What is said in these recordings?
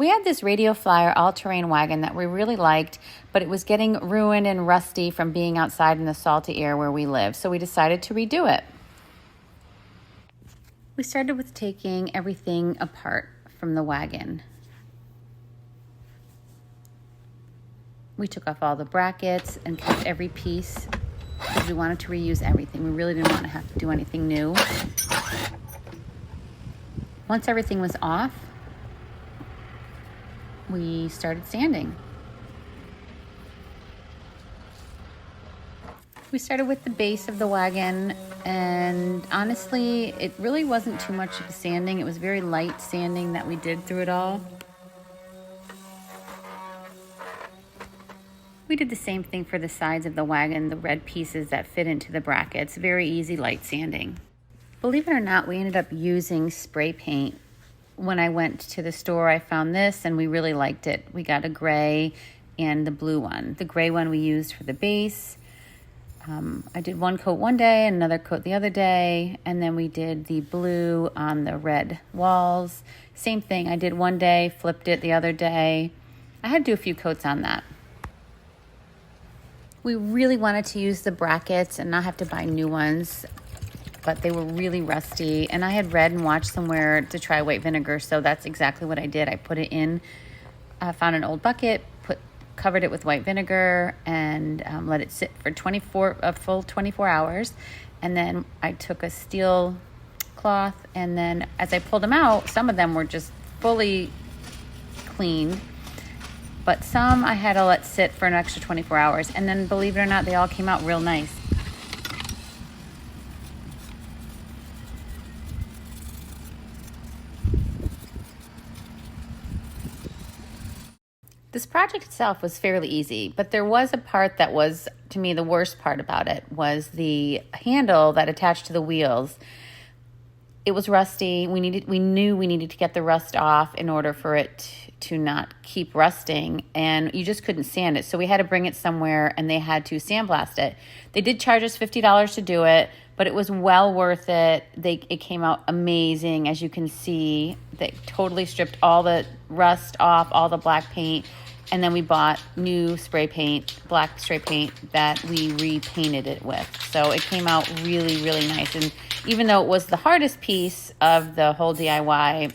We had this radio flyer all-terrain wagon that we really liked, but it was getting ruined and rusty from being outside in the salty air where we live, so we decided to redo it. We started with taking everything apart from the wagon. We took off all the brackets and kept every piece because we wanted to reuse everything. We really didn't want to have to do anything new. Once everything was off, we started sanding. We started with the base of the wagon, and honestly, it really wasn't too much of a sanding. It was very light sanding that we did through it all. We did the same thing for the sides of the wagon, the red pieces that fit into the brackets. Very easy, light sanding. Believe it or not, we ended up using spray paint. When I went to the store, I found this and we really liked it. We got a gray and the blue one. The gray one we used for the base. I did one coat one day, another coat the other day, and then we did the blue on the red walls. Same thing, I did one day, flipped it the other day. I had to do a few coats on that. We really wanted to use the brackets and not have to buy new ones, but they were really rusty. And I had read and watched somewhere to try white vinegar, so that's exactly what I did. I put it in, found an old bucket, covered it with white vinegar, and let it sit for a full 24 hours. And then I took a steel cloth, and then as I pulled them out, some of them were just fully cleaned, but some I had to let sit for an extra 24 hours. And then, believe it or not, they all came out real nice. This project itself was fairly easy, but there was a part that was, to me, the worst part about it was the handle that attached to the wheels. It was rusty. We knew we needed to get the rust off in order for it to not keep rusting, and you just couldn't sand it. So we had to bring it somewhere, and they had to sandblast it. They did charge us $50 to do it, but it was well worth it. It came out amazing, as you can see. They totally stripped all the rust off, all the black paint, and then we bought new spray paint, black spray paint, that we repainted it with. So it came out really, really nice. And even though it was the hardest piece of the whole DIY,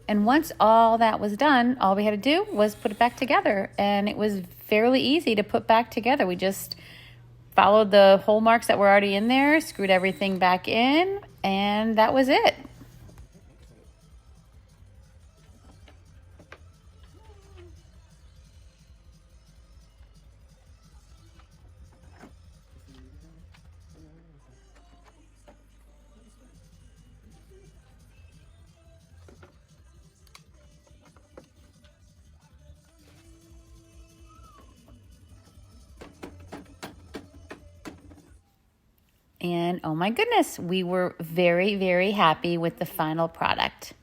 and once all that was done, all we had to do was put it back together. And it was fairly easy to put back together. We just followed the hole marks that were already in there, screwed everything back in, and that was it. And oh my goodness, we were very, very happy with the final product.